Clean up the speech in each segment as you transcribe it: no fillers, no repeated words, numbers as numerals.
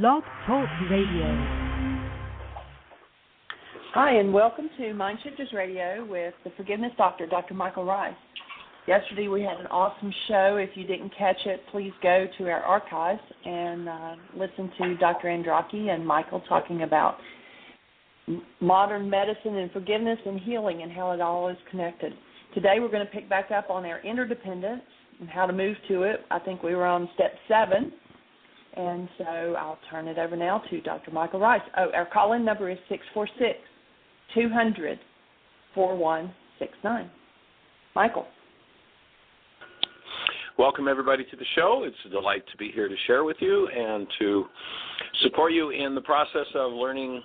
Blog Talk Radio. Hi, and welcome to MindShifters Radio with the Forgiveness Doctor, Dr. Michael Ryce. Yesterday we had an awesome show. If you didn't catch it, please go to our archives and listen to Dr. Androcki and Michael talking about modern medicine and forgiveness and healing and how it all is connected. Today we're going to pick back up on our interdependence and how to move to it. I think we were on step 7. And so I'll turn it over now to Dr. Michael Ryce. Oh, our call-in number is 646-200-4169. Michael. Welcome, everybody, to the show. It's a delight to be here to share with you and to support you in the process of learning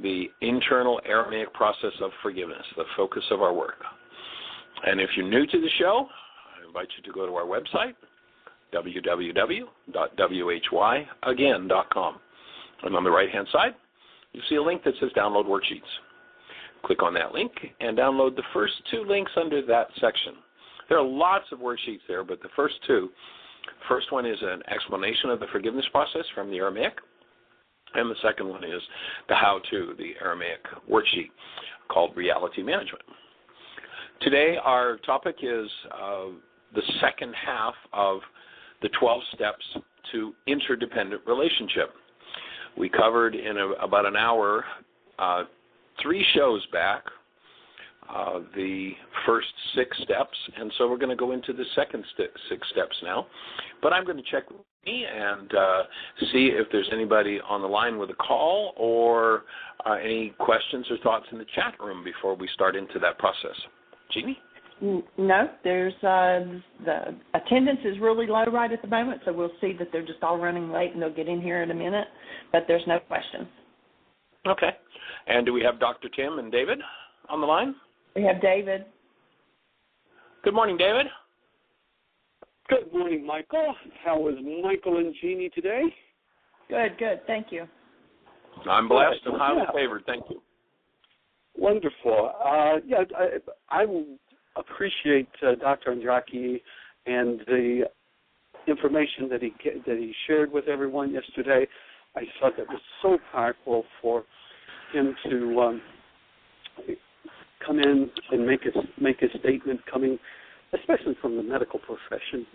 the internal Aramaic process of forgiveness, the focus of our work. And if you're new to the show, I invite you to go to our website, www.whyagain.com. And on the right-hand side, you see a link that says Download Worksheets. Click on that link and download the first 2 links under that section. There are lots of worksheets there, but the first 2, first one is an explanation of the forgiveness process from the Aramaic, and the second one is the how-to, the Aramaic worksheet called Reality Management. Today, our topic is the second half of the 12 steps to interdependent relationship. We covered in about an hour, 3 shows back, the first 6 steps, and so we're going to go into the second 6 steps now. But I'm going to check with me and see if there's anybody on the line with a call or any questions or thoughts in the chat room before we start into that process. Jeannie? No, there's the attendance is really low right at the moment, so we'll see that they're just all running late and they'll get in here in a minute, but there's no questions. Okay. And do we have Dr. Tim and David on the line? We have David. Good morning, David. Good morning, Michael. How is Michael and Jeannie today? Good. Thank you. I'm blessed and highly favored. Thank you. Wonderful. I appreciate Dr. Androcki and the information that he shared with everyone yesterday. I thought that was so powerful for him to come in and make a statement coming, especially from the medical profession,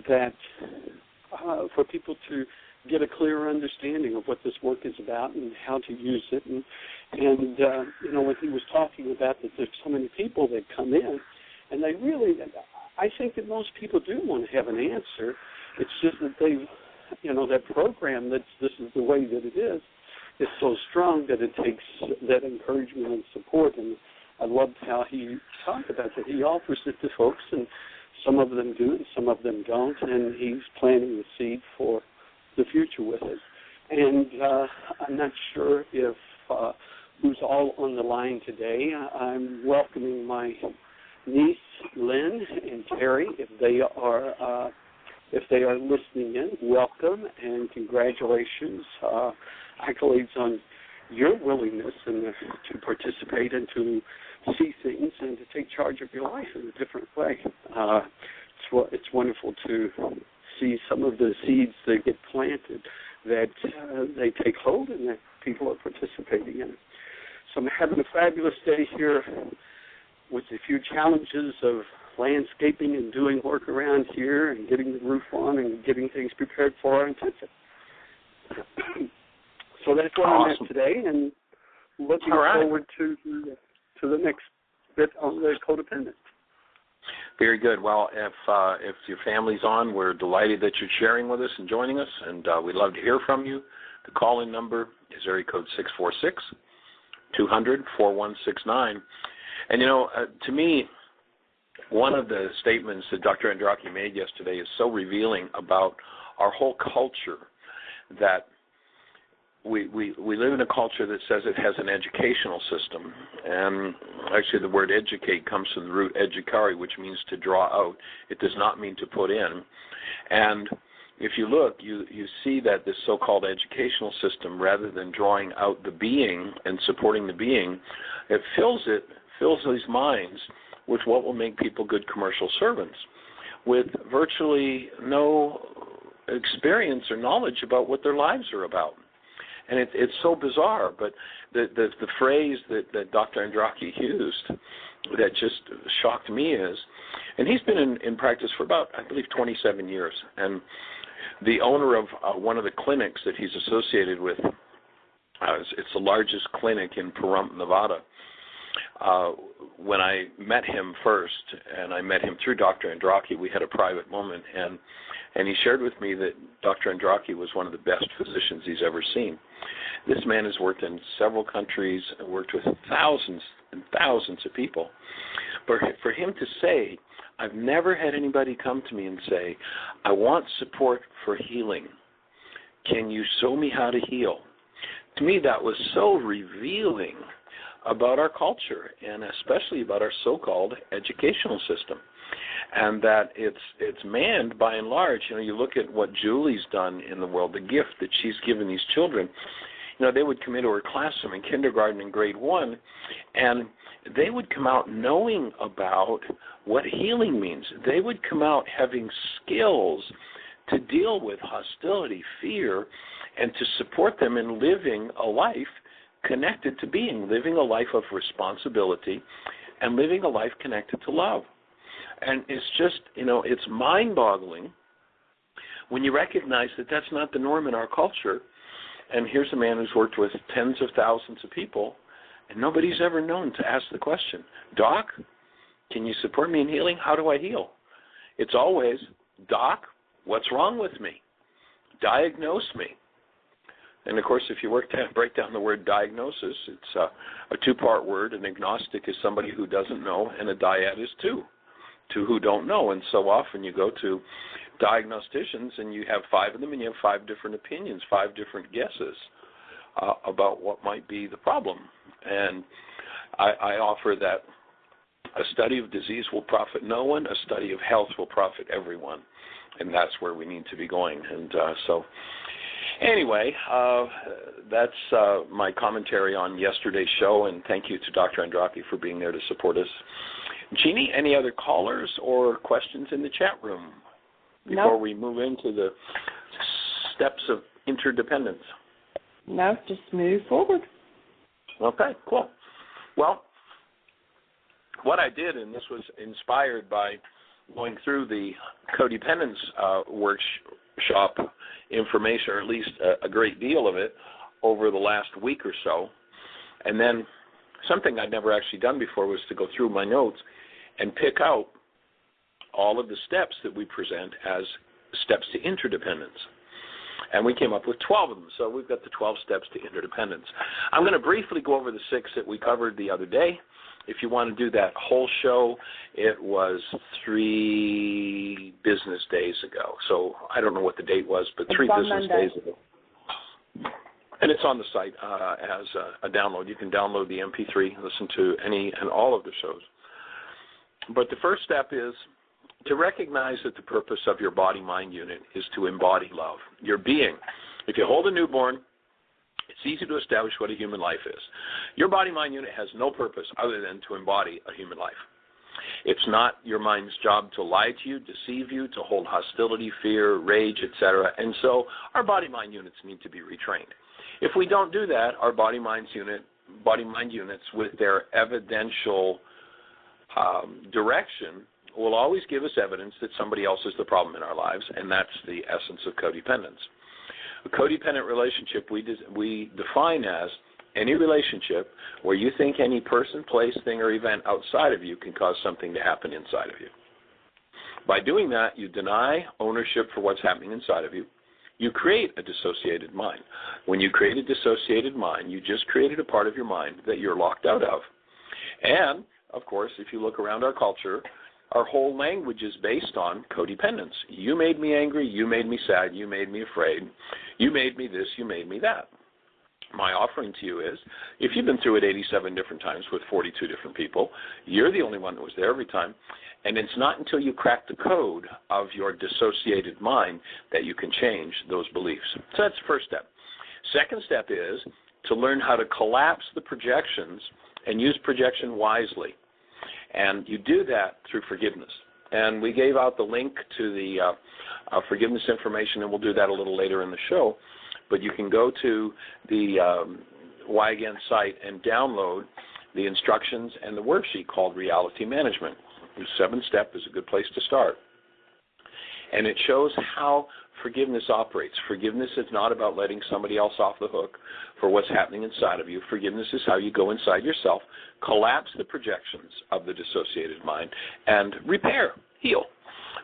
that for people to get a clearer understanding of what this work is about and how to use it. And when he was talking about that there's so many people that come in, and I think that most people do want to have an answer. It's just that that program, this is the way that it is so strong that it takes that encouragement and support. And I loved how he talked about that. He offers it to folks, and some of them do and some of them don't, and he's planting the seed for the future with it. And I'm not sure if who's all on the line today. I'm welcoming my niece Lynn and Terry. If they are listening in, welcome and congratulations. Accolades on your willingness and to participate and to see things and to take charge of your life in a different way. It's wonderful to see some of the seeds that get planted, that they take hold and that people are participating in it. So I'm having a fabulous day here with a few challenges of landscaping and doing work around here and getting the roof on and getting things prepared for our intensive. So that's what I'm at today, and looking forward to the next bit on the codependent. Very good. Well, if your family's on, we're delighted that you're sharing with us and joining us, and we'd love to hear from you. The call-in number is area code 646-200-4169. And, to me, one of the statements that Dr. Androcki made yesterday is so revealing about our whole culture, that we live in a culture that says it has an educational system. And actually the word educate comes from the root educare, which means to draw out. It does not mean to put in. And if you look, you see that this so-called educational system, rather than drawing out the being and supporting the being, it fills these minds with what will make people good commercial servants, with virtually no experience or knowledge about what their lives are about. And it's so bizarre, but the phrase that Dr. Androcki used that just shocked me is, and he's been in practice for about, I believe, 27 years, and the owner of one of the clinics that he's associated with, it's the largest clinic in Pahrump, Nevada. When I met him first, and I met him through Dr. Androcki, we had a private moment, and he shared with me that Dr. Androcki was one of the best physicians he's ever seen. This man has worked in several countries, worked with thousands and thousands of people. But for him to say, I've never had anybody come to me and say, I want support for healing. Can you show me how to heal? To me, that was so revealing about our culture, and especially about our so-called educational system, and that it's manned by and large. You look at what Julie's done in the world, the gift that she's given these children. They would come into her classroom in kindergarten and grade 1, and they would come out knowing about what healing means. They would come out having skills to deal with hostility, fear, and to support them in living a life connected to being, living a life of responsibility and living a life connected to love. And it's just, it's mind-boggling when you recognize that that's not the norm in our culture. And here's a man who's worked with tens of thousands of people, and nobody's ever known to ask the question, Doc, can you support me in healing? How do I heal? It's always, Doc, what's wrong with me? Diagnose me. And, of course, if you break down the word diagnosis, it's a two-part word. An agnostic is somebody who doesn't know, and a dyad is two who don't know. And so often you go to diagnosticians, and you have 5 of them, and you have 5 different opinions, 5 different guesses about what might be the problem. And I offer that a study of disease will profit no one, a study of health will profit everyone. And that's where we need to be going. And so anyway, that's my commentary on yesterday's show, and thank you to Dr. Androcki for being there to support us. Jeannie, any other callers or questions in the chat room before we move into the steps of interdependence? No, just move forward. Okay, cool. Well, what I did, and this was inspired by going through the codependence workshop information, or at least a great deal of it, over the last week or so. And then something I'd never actually done before was to go through my notes and pick out all of the steps that we present as steps to interdependence. And we came up with 12 of them. So we've got the 12 steps to interdependence. I'm going to briefly go over the 6 that we covered the other day. If you want to do that whole show, it was 3 business days ago. So I don't know what the date was, but 3 business days ago. And it's on the site as a download. You can download the MP3, listen to any and all of the shows. But the first step is to recognize that the purpose of your body-mind unit is to embody love, your being. If you hold a newborn, it's easy to establish what a human life is. Your body-mind unit has no purpose other than to embody a human life. It's not your mind's job to lie to you, deceive you, to hold hostility, fear, rage, etc. And so our body-mind units need to be retrained. If we don't do that, our body-mind units with their evidential direction will always give us evidence that somebody else is the problem in our lives, and that's the essence of codependence. A codependent relationship we define as any relationship where you think any person, place, thing, or event outside of you can cause something to happen inside of you. By doing that, you deny ownership for what's happening inside of you. You create a dissociated mind. When you create a dissociated mind, you just created a part of your mind that you're locked out of. And, of course, if you look around our culture, our whole language is based on codependence. You made me angry, you made me sad, you made me afraid, you made me this, you made me that. My offering to you is, if you've been through it 87 different times with 42 different people, you're the only one that was there every time, and it's not until you crack the code of your dissociated mind that you can change those beliefs. So that's the first step. Second step is to learn how to collapse the projections and use projection wisely. And you do that through forgiveness. And we gave out the link to the forgiveness information, and we'll do that a little later in the show. But you can go to the Why Again site and download the instructions and the worksheet called Reality Management. The 7-step is a good place to start. And it shows how forgiveness operates. Forgiveness is not about letting somebody else off the hook for what's happening inside of you. Forgiveness is how you go inside yourself, collapse the projections of the dissociated mind, and repair, heal,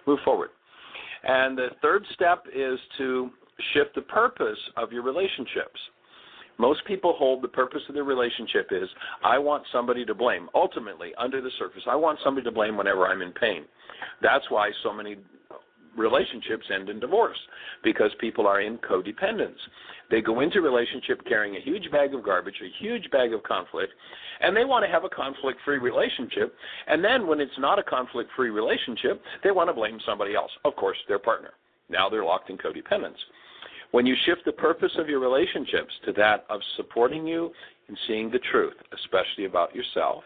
move forward. And the 3rd step is to shift the purpose of your relationships. Most people hold the purpose of their relationship is, I want somebody to blame. Ultimately, under the surface, I want somebody to blame whenever I'm in pain. That's why so many relationships end in divorce, because people are in codependence. They go into relationship carrying a huge bag of garbage, a huge bag of conflict, and they want to have a conflict-free relationship. And then when it's not a conflict-free relationship, they want to blame somebody else, of course, their partner. Now they're locked in codependence. When you shift the purpose of your relationships to that of supporting you in seeing the truth, especially about yourself,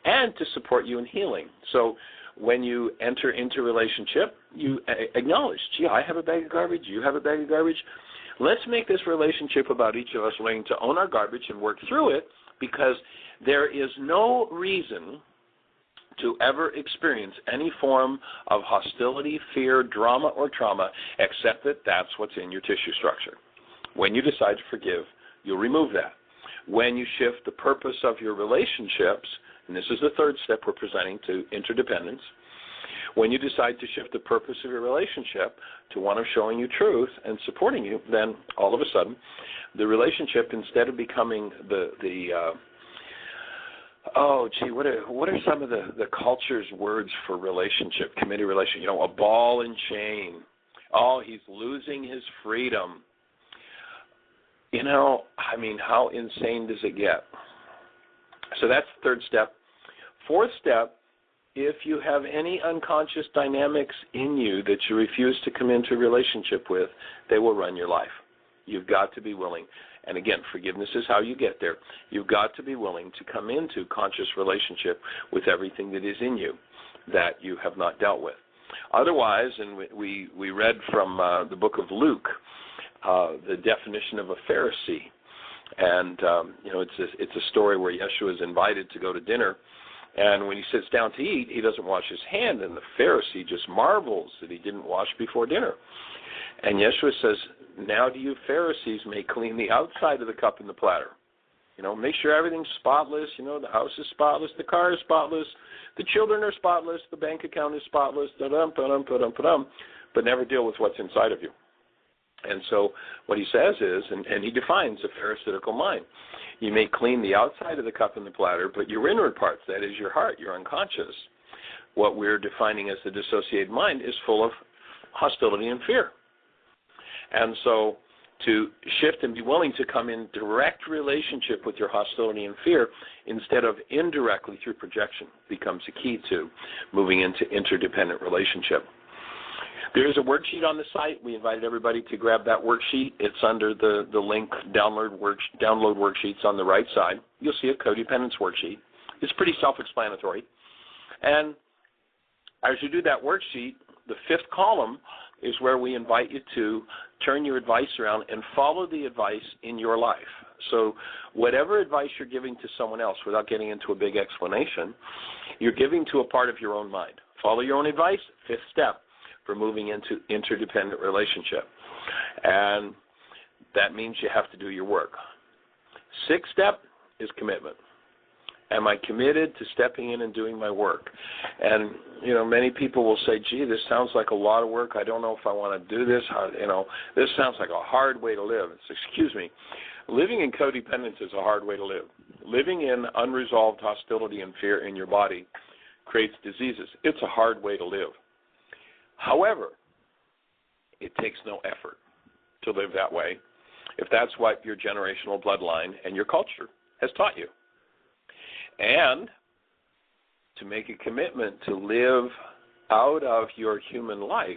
and to support you in healing. So when you enter into relationship, you acknowledge, gee, I have a bag of garbage, you have a bag of garbage. Let's make this relationship about each of us learning to own our garbage and work through it, because there is no reason to ever experience any form of hostility, fear, drama, or trauma, except that that's what's in your tissue structure. When you decide to forgive, you'll remove that. When you shift the purpose of your relationships, and this is the 3rd step we're presenting, to interdependence, when you decide to shift the purpose of your relationship to one of showing you truth and supporting you, then all of a sudden the relationship, instead of becoming what are some of the culture's words for relationship, committed relationship? A ball and chain. Oh, he's losing his freedom. How insane does it get? So that's the 3rd step. 4th step, if you have any unconscious dynamics in you that you refuse to come into a relationship with, they will run your life. You've got to be willing. And again, forgiveness is how you get there. You've got to be willing to come into conscious relationship with everything that is in you that you have not dealt with. Otherwise, and we read from the book of Luke, the definition of a Pharisee. And, it's a story where Yeshua is invited to go to dinner. And when he sits down to eat, he doesn't wash his hand. And the Pharisee just marvels that he didn't wash before dinner. And Yeshua says, now do you Pharisees may clean the outside of the cup and the platter. Make sure everything's spotless. The house is spotless. The car is spotless. The children are spotless. The bank account is spotless. But never deal with what's inside of you. And so what he says is, and he defines a pharisaical mind. You may clean the outside of the cup and the platter, but your inward parts, that is your heart, your unconscious, what we're defining as the dissociated mind, is full of hostility and fear. And so to shift and be willing to come in direct relationship with your hostility and fear instead of indirectly through projection becomes a key to moving into interdependent relationship. There is a worksheet on the site. We invited everybody to grab that worksheet. It's under the link download worksheets on the right side. You'll see a codependence worksheet. It's pretty self-explanatory. And as you do that worksheet, the 5th column is where we invite you to turn your advice around and follow the advice in your life. So whatever advice you're giving to someone else, without getting into a big explanation, you're giving to a part of your own mind. Follow your own advice, 5th step for moving into interdependent relationship. And that means you have to do your work. 6th step is commitment. Am I committed to stepping in and doing my work? And, many people will say, gee, this sounds like a lot of work. I don't know if I want to do this. This sounds like a hard way to live. Excuse me. Living in codependence is a hard way to live. Living in unresolved hostility and fear in your body creates diseases. It's a hard way to live. However, it takes no effort to live that way if that's what your generational bloodline and your culture has taught you. And to make a commitment to live out of your human life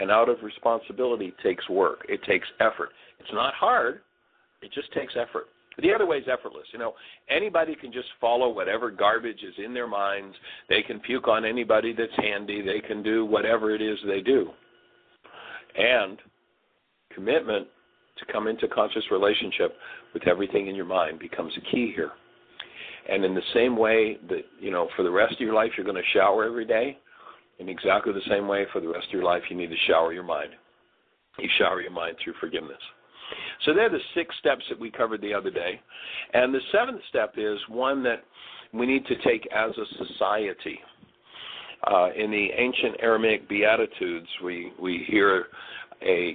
and out of responsibility takes work. It takes effort. It's not hard. It just takes effort. The other way is effortless. Anybody can just follow whatever garbage is in their minds. They can puke on anybody that's handy. They can do whatever it is they do. And commitment to come into conscious relationship with everything in your mind becomes a key here. And in the same way that, for the rest of your life you're going to shower every day, in exactly the same way for the rest of your life you need to shower your mind. You shower your mind through forgiveness. So they're the 6 steps that we covered the other day. And the 7th step is one that we need to take as a society. In the ancient Aramaic Beatitudes, we hear a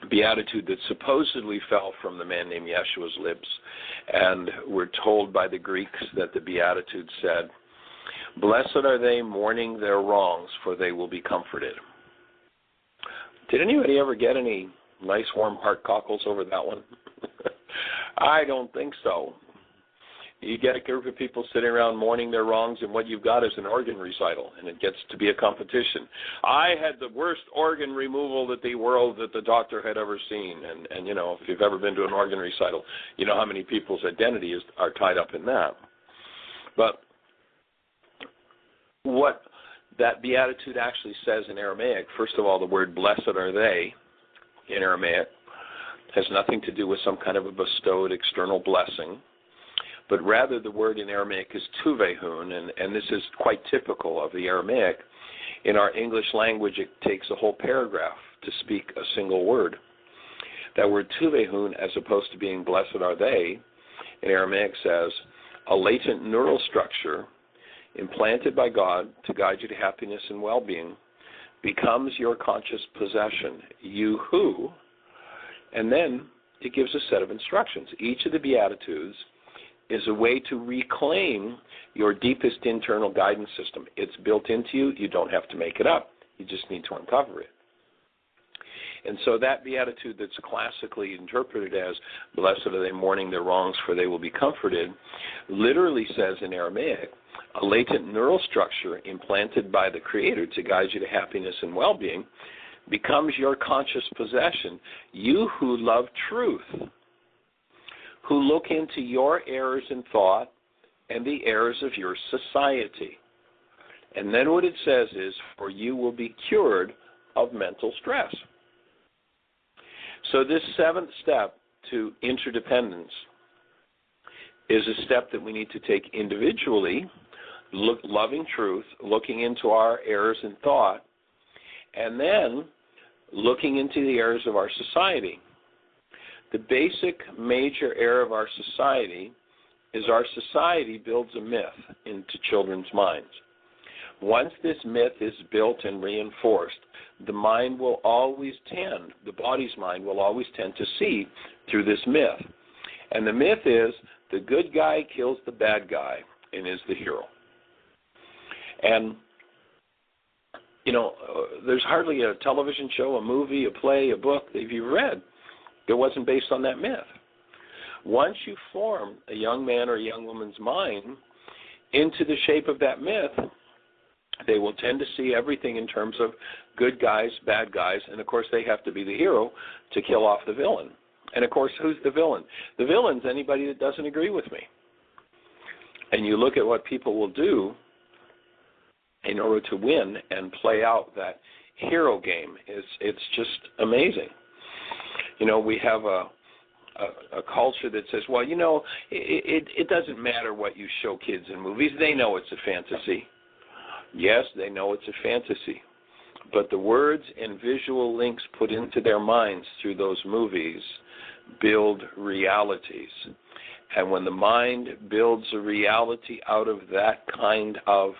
beatitude that supposedly fell from the man named Yeshua's lips. And we're told by the Greeks that the beatitude said, "Blessed are they mourning their wrongs, for they will be comforted." Did anybody ever get any nice warm heart cockles over that one? I don't think so. You get a group of people sitting around mourning their wrongs, and what you've got is an organ recital, and it gets to be a competition. I had the worst organ removal that the doctor had ever seen, and if you've ever been to an organ recital, you know how many people's identities are tied up in that. But what that beatitude actually says in Aramaic, first of all, the word blessed are they in Aramaic has nothing to do with some kind of a bestowed external blessing, but rather the word in Aramaic is tuvehun, and this is quite typical of the Aramaic. In our English language, it takes a whole paragraph to speak a single word. That word tuvehun, as opposed to being blessed are they, in Aramaic says, a latent neural structure implanted by God to guide you to happiness and well-being becomes your conscious possession, you who, and then it gives a set of instructions. Each of the Beatitudes is a way to reclaim your deepest internal guidance system. It's built into you. You don't have to make it up. You just need to uncover it. And so that beatitude that's classically interpreted as, blessed are they mourning their wrongs, for they will be comforted, literally says in Aramaic, a latent neural structure implanted by the Creator to guide you to happiness and well-being becomes your conscious possession. You who love truth, who look into your errors in thought and the errors of your society. And then what it says is, for you will be cured of mental stress. So this 7th step to interdependence is a step that we need to take individually, loving truth, looking into our errors in thought, and then looking into the errors of our society. The basic major error of our society is our society builds a myth into children's minds. Once this myth is built and reinforced, the mind will always tend, the body's mind will always tend to see through this myth. And the myth is the good guy kills the bad guy and is the hero. And, there's hardly a television show, a movie, a play, a book that you've read that wasn't based on that myth. Once you form a young man or a young woman's mind into the shape of that myth, they will tend to see everything in terms of good guys, bad guys, and of course they have to be the hero to kill off the villain. And of course, who's the villain? The villain's anybody that doesn't agree with me. And you look at what people will do in order to win and play out that hero game. It's just amazing. We have a culture that says, well, it doesn't matter what you show kids in movies. They know it's a fantasy. Yes, they know it's a fantasy. But the words and visual links put into their minds through those movies build realities. And when the mind builds a reality out of that kind of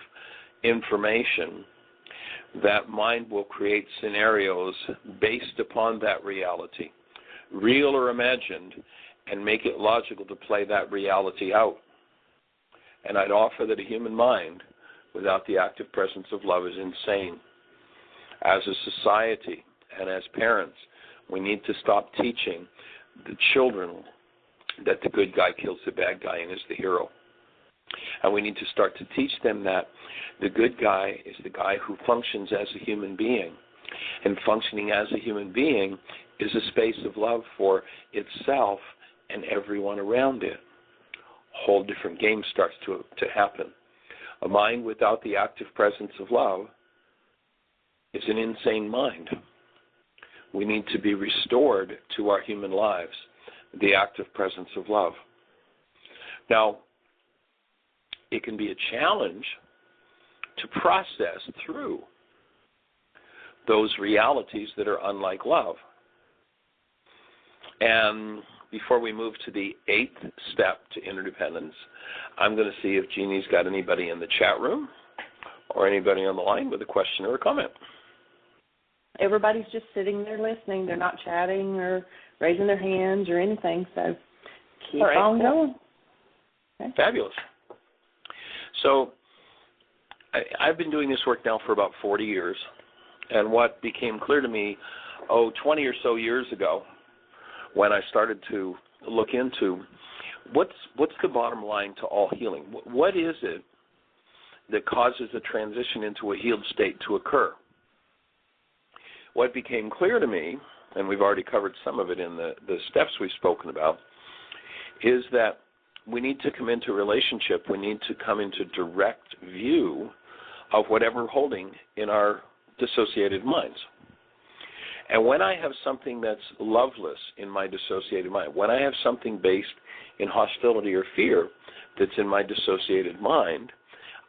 information, that mind will create scenarios based upon that reality, real or imagined, and make it logical to play that reality out. And I'd offer that a human mind without the active presence of love is insane. As a society and as parents, we need to stop teaching the children that the good guy kills the bad guy and is the hero. And we need to start to teach them that the good guy is the guy who functions as a human being. And functioning as a human being is a space of love for itself and everyone around it. A whole different game starts to happen. A mind without the active presence of love is an insane mind. We need to be restored to our human lives, the active presence of love. Now, it can be a challenge to process through those realities that are unlike love. And before we move to the 8th step to interdependence, I'm going to see if Jeannie's got anybody in the chat room or anybody on the line with a question or a comment. Everybody's just sitting there listening. They're not chatting or raising their hands or anything, so keep on going. Okay. Fabulous. So I've been doing this work now for about 40 years, and what became clear to me, 20 or so years ago, when I started to look into what's the bottom line to all healing? What is it that causes a transition into a healed state to occur? What became clear to me, and we've already covered some of it in the steps we've spoken about, is that we need to come into relationship. We need to come into direct view of whatever we're holding in our dissociated minds. And when I have something that's loveless in my dissociated mind, when I have something based in hostility or fear that's in my dissociated mind,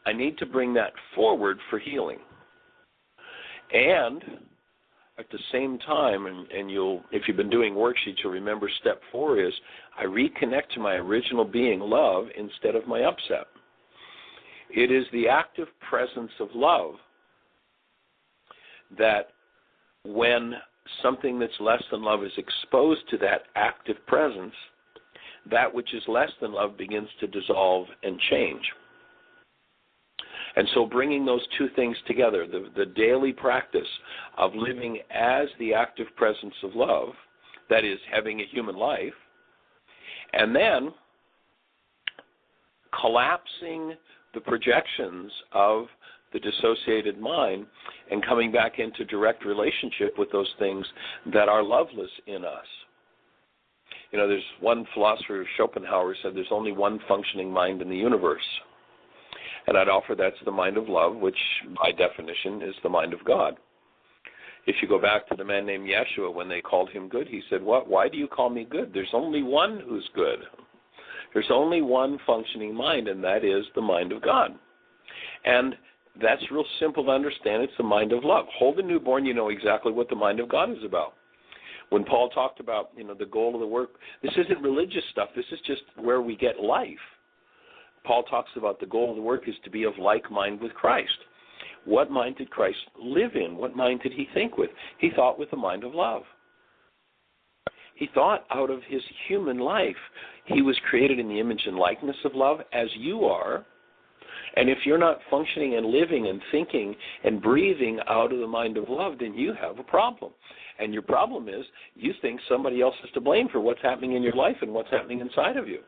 I need to bring that forward for healing. And at the same time, and if you've been doing worksheets, you'll remember step 4 is I reconnect to my original being, love, instead of my upset. It is the active presence of love that when something that's less than love is exposed to that active presence, that which is less than love begins to dissolve and change. And so bringing those two things together, the daily practice of living as the active presence of love, that is, having a human life, and then collapsing the projections of the dissociated mind and coming back into direct relationship with those things that are loveless in us. You know, there's one philosopher, Schopenhauer, said there's only one functioning mind in the universe. And I'd offer that's the mind of love, which by definition is the mind of God. If you go back to the man named Yeshua, when they called him good, he said, "What? Why do you call me good? There's only one who's good. There's only one functioning mind, and that is the mind of God." And that's real simple to understand. It's the mind of love. Hold a newborn, you know exactly what the mind of God is about. When Paul talked about, the goal of the work, this isn't religious stuff. This is just where we get life. Paul talks about the goal of the work is to be of like mind with Christ. What mind did Christ live in? What mind did he think with? He thought with the mind of love. He thought out of his human life. He was created in the image and likeness of love as you are. And if you're not functioning and living and thinking and breathing out of the mind of love, then you have a problem. And your problem is you think somebody else is to blame for what's happening in your life and what's happening inside of you.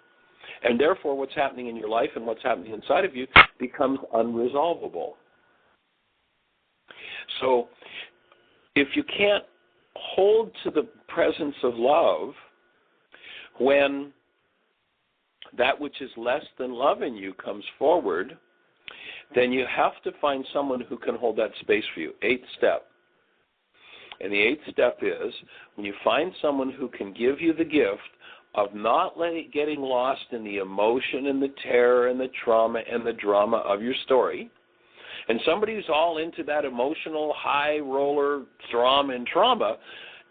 And therefore, what's happening in your life and what's happening inside of you becomes unresolvable. So if you can't hold to the presence of love when that which is less than love in you comes forward, then you have to find someone who can hold that space for you. 8th step. And the 8th step is when you find someone who can give you the gift of not getting lost in the emotion and the terror and the trauma and the drama of your story. And somebody who's all into that emotional high roller drama and trauma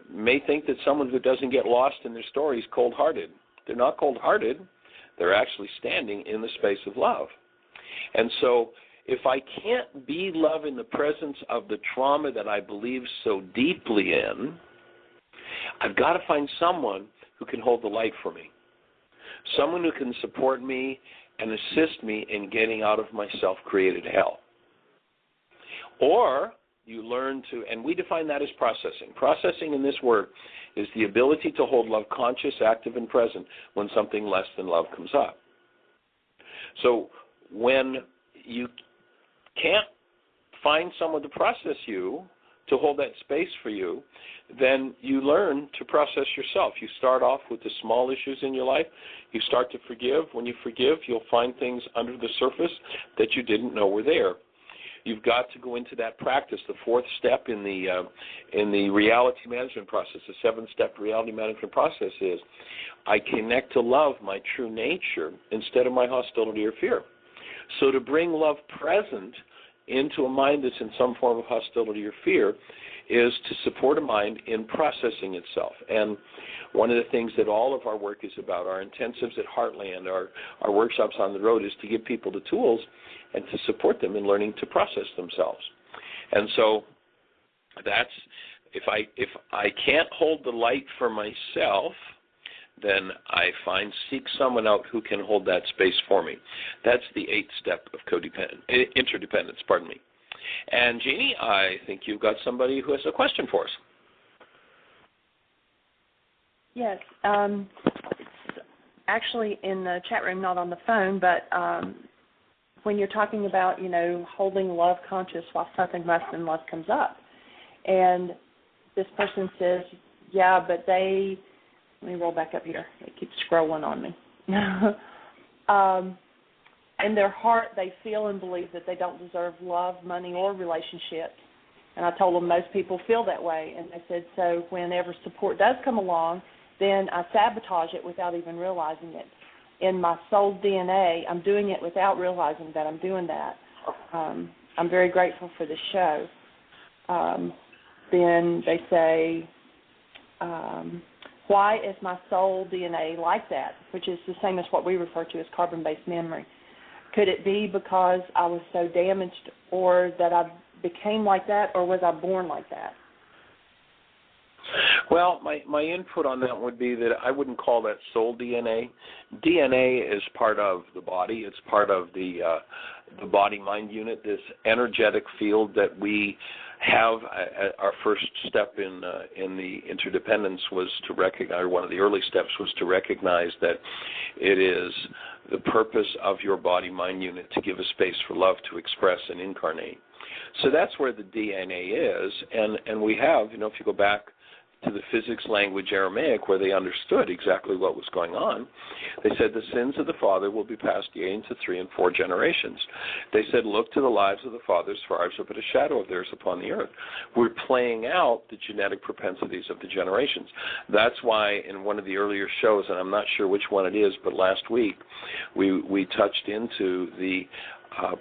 may think that someone who doesn't get lost in their story is cold-hearted. They're not cold-hearted. They're actually standing in the space of love. And so if I can't be love in the presence of the trauma that I believe so deeply in, I've got to find someone who can hold the light for me, someone who can support me and assist me in getting out of my self-created hell. Or you learn to, and we define that as processing. Processing in this work is the ability to hold love conscious, active, and present when something less than love comes up. So when you can't find someone to process you to hold that space for you, then you learn to process yourself. You start off with the small issues in your life. You start to forgive. When you forgive, you'll find things under the surface that you didn't know were there. You've got to go into that practice. The fourth step in the reality management process, the 7-step reality management process is I connect to love, my true nature, instead of my hostility or fear. So to bring love present into a mind that's in some form of hostility or fear is to support a mind in processing itself. And one of the things that all of our work is about, our intensives at Heartland, our workshops on the road, is to give people the tools and to support them in learning to process themselves. And so that's, if I can't hold the light for myself, then I seek someone out who can hold that space for me. That's the 8th step of interdependence, pardon me. And Jeannie, I think you've got somebody who has a question for us. Yes. It's actually in the chat room, not on the phone, but when you're talking about, holding love conscious while something less than love comes up. And this person says, yeah, but let me roll back up here. It keeps scrolling on me. In their heart, they feel and believe that they don't deserve love, money, or relationships. And I told them most people feel that way. And they said, so whenever support does come along, then I sabotage it without even realizing it. In my soul DNA, I'm doing it without realizing that I'm doing that. I'm very grateful for the show. Then they say, why is my soul DNA like that, which is the same as what we refer to as carbon-based memory? Could it be because I was so damaged or that I became like that, or was I born like that? Well, my input on that would be that I wouldn't call that soul DNA. DNA is part of the body. It's part of the body-mind unit, this energetic field that we have. Our first step in the interdependence was to recognize, or one of the early steps was to recognize that it is the purpose of your body-mind unit to give a space for love to express and incarnate. So that's where the DNA is, and we have, if you go back to the physics language Aramaic, where they understood exactly what was going on. They said the sins of the father will be passed into 3 and 4 generations. They said, look to the lives of the fathers, for ours are but a shadow of theirs upon the earth. We're playing out the genetic propensities of the generations. That's why in one of the earlier shows, and I'm not sure which one it is, but last week we touched into the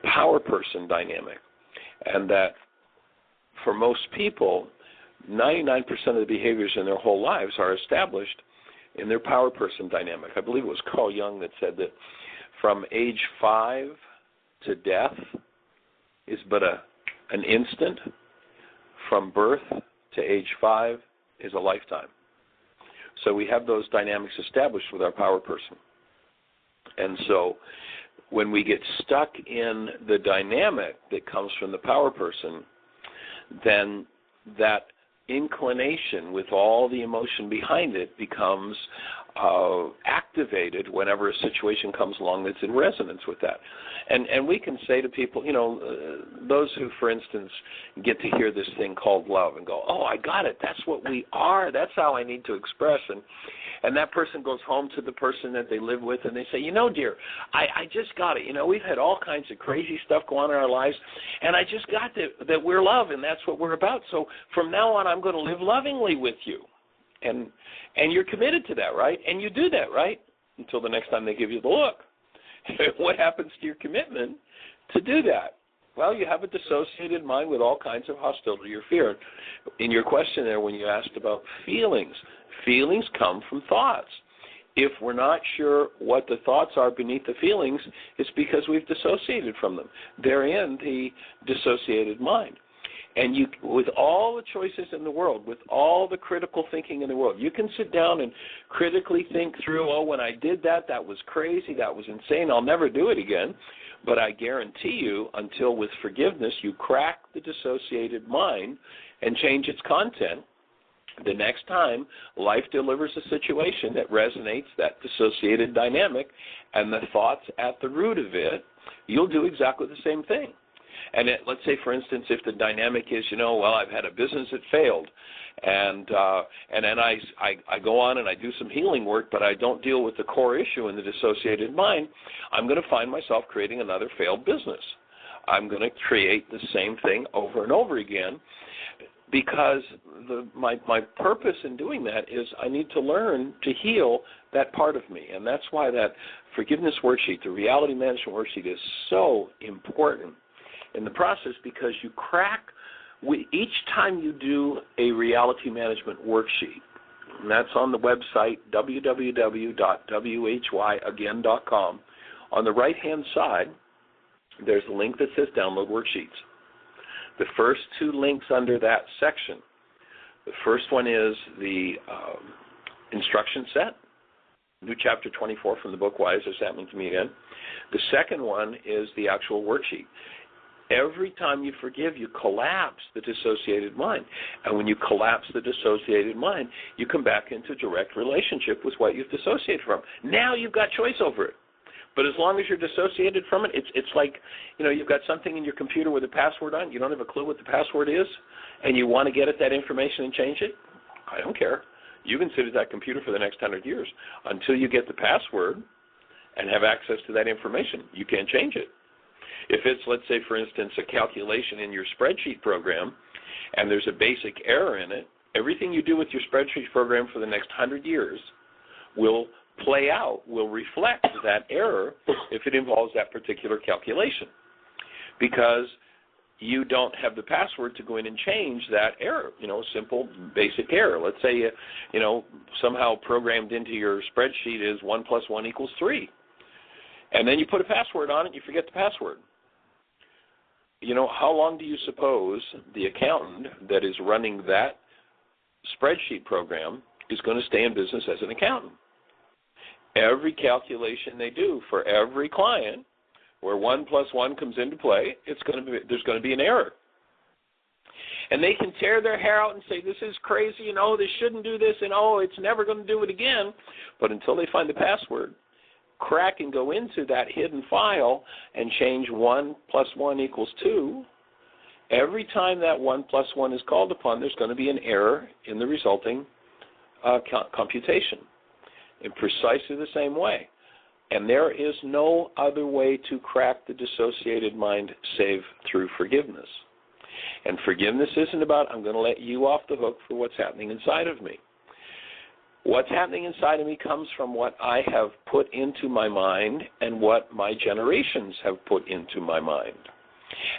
power person dynamic, and that for most people, 99% of the behaviors in their whole lives are established in their power person dynamic. I believe it was Carl Jung that said that from age 5 to death is but an instant. From birth to age 5 is a lifetime. So we have those dynamics established with our power person. And so when we get stuck in the dynamic that comes from the power person, then that inclination with all the emotion behind it becomes activated whenever a situation comes along that's in resonance with that. And we can say to people, those who, for instance, get to hear this thing called love and go, oh, I got it. That's what we are. That's how I need to express. And that person goes home to the person that they live with, and they say, dear, I just got it. We've had all kinds of crazy stuff go on in our lives, and I just got that we're love, and that's what we're about. So from now on, I'm going to live lovingly with you. And you're committed to that, right? And you do that, right? Until the next time they give you the look. What happens to your commitment to do that? Well, you have a dissociated mind with all kinds of hostility or fear. In your question there, when you asked about feelings come from thoughts. If we're not sure what the thoughts are beneath the feelings, it's because we've dissociated from them. They're in the dissociated mind. And you, with all the choices in the world, with all the critical thinking in the world, you can sit down and critically think through, when I did that, that was crazy, that was insane, I'll never do it again. But I guarantee you, until with forgiveness you crack the dissociated mind and change its content, the next time life delivers a situation that resonates that dissociated dynamic and the thoughts at the root of it, you'll do exactly the same thing. And let's say, for instance, if the dynamic is, well, I've had a business that failed, and then I go on and I do some healing work, but I don't deal with the core issue in the dissociated mind, I'm going to find myself creating another failed business. I'm going to create the same thing over and over again, because my purpose in doing that is I need to learn to heal that part of me. And that's why that forgiveness worksheet, the reality management worksheet, is so important in the process, because you crack each time you do a reality management worksheet. And that's on the website, www.whyagain.com. On the right-hand side, there's a link that says Download Worksheets. The first two links under that section, the first one is the instruction set, new chapter 24 from the book, Why Is This Happening to Me Again? The second one is the actual worksheet. Every time you forgive, you collapse the dissociated mind. And when you collapse the dissociated mind, you come back into direct relationship with what you've dissociated from. Now you've got choice over it. But as long as you're dissociated from it, it's like, you've got something in your computer with a password on, you don't have a clue what the password is, and you want to get at that information and change it. I don't care. You can sit at that computer for the next 100 years. Until you get the password and have access to that information, you can't change it. If it's, let's say, for instance, a calculation in your spreadsheet program, and there's a basic error in it, everything you do with your spreadsheet program for the next 100 years will play out, will reflect that error if it involves that particular calculation, because you don't have the password to go in and change that error, simple basic error. Let's say, somehow programmed into your spreadsheet is 1 + 1 = 3, and then you put a password on it and you forget the password. How long do you suppose the accountant that is running that spreadsheet program is going to stay in business as an accountant? Every calculation they do for every client where 1 + 1 comes into play, there's going to be an error. And they can tear their hair out and say, this is crazy, they shouldn't do this, and it's never going to do it again. But until they find the password, crack and go into that hidden file and change 1 + 1 = 2, every time that 1 + 1 is called upon, there's going to be an error in the resulting computation in precisely the same way. And there is no other way to crack the dissociated mind save through forgiveness. And forgiveness isn't about, I'm going to let you off the hook for what's happening inside of me. What's happening inside of me comes from what I have put into my mind and what my generations have put into my mind.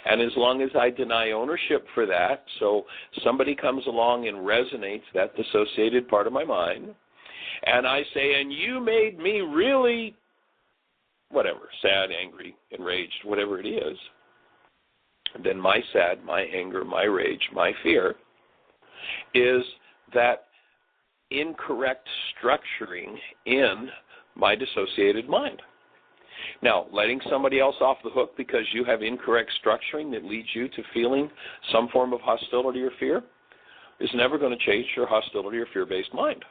And as long as I deny ownership for that, so somebody comes along and resonates that dissociated part of my mind, and I say, and you made me really, whatever, sad, angry, enraged, whatever it is, then my sad, my anger, my rage, my fear is that incorrect structuring in my dissociated mind. Now, letting somebody else off the hook because you have incorrect structuring that leads you to feeling some form of hostility or fear is never going to change your hostility or fear-based mind.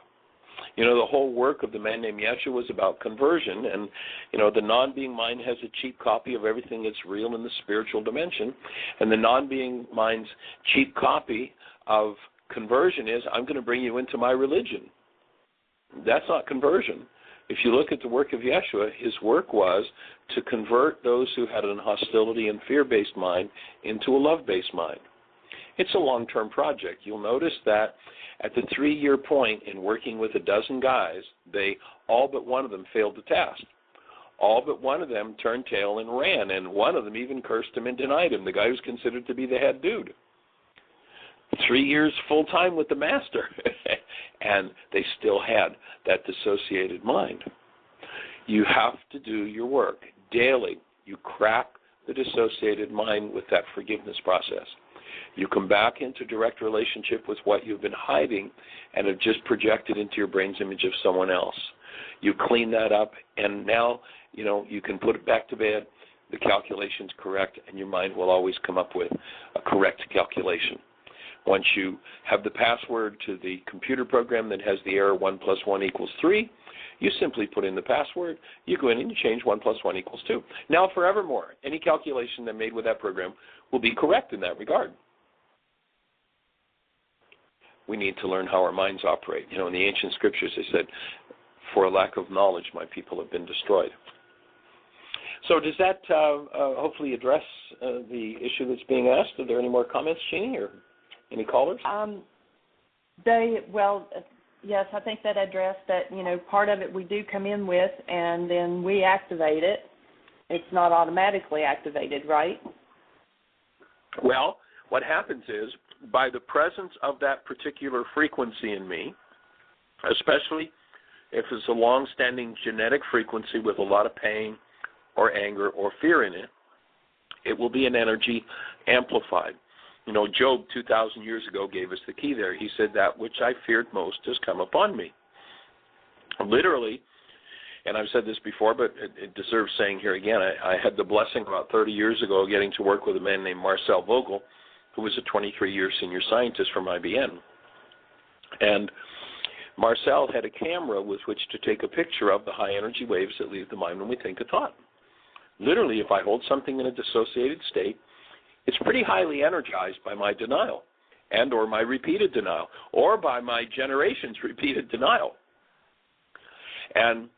The whole work of the man named Yeshua was about conversion, and, the non-being mind has a cheap copy of everything that's real in the spiritual dimension, and the non-being mind's cheap copy of conversion is, I'm going to bring you into my religion. That's not conversion. If you look at the work of Yeshua, his work was to convert those who had an hostility and fear-based mind into a love-based mind. It's a long-term project. You'll notice that at the 3-year point in working with a dozen guys, they all but one of them failed the task. All but one of them turned tail and ran, and one of them even cursed him and denied him, the guy who's considered to be the head dude. 3 years full-time with the master, and they still had that dissociated mind. You have to do your work daily. You crack the dissociated mind with that forgiveness process. You come back into direct relationship with what you've been hiding and have just projected into your brain's image of someone else. You clean that up, and now, you can put it back to bed. The calculation's correct, and your mind will always come up with a correct calculation. Once you have the password to the computer program that has the error 1 + 1 = 3, You simply put in the password, you go in and you change 1 + 1 = 2. Now, forevermore, any calculation that made with that program will be correct in that regard. We need to learn how our minds operate. In the ancient scriptures, they said, for a lack of knowledge, my people have been destroyed. So does that hopefully address the issue that's being asked? Are there any more comments, Jeannie, or any callers? Yes, I think that addressed that, part of it we do come in with, and then we activate it. It's not automatically activated, right? Well, what happens is, by the presence of that particular frequency in me, especially if it's a long-standing genetic frequency with a lot of pain or anger or fear in it, it will be an energy amplified. Job 2,000 years ago gave us the key there. He said, that which I feared most has come upon me. Literally, and I've said this before, but it deserves saying here again, I had the blessing about 30 years ago getting to work with a man named Marcel Vogel, who was a 23-year senior scientist from IBM. And Marcel had a camera with which to take a picture of the high energy waves that leave the mind when we think a thought. Literally, if I hold something in a dissociated state, it's pretty highly energized by my denial and or my repeated denial or by my generation's repeated denial. And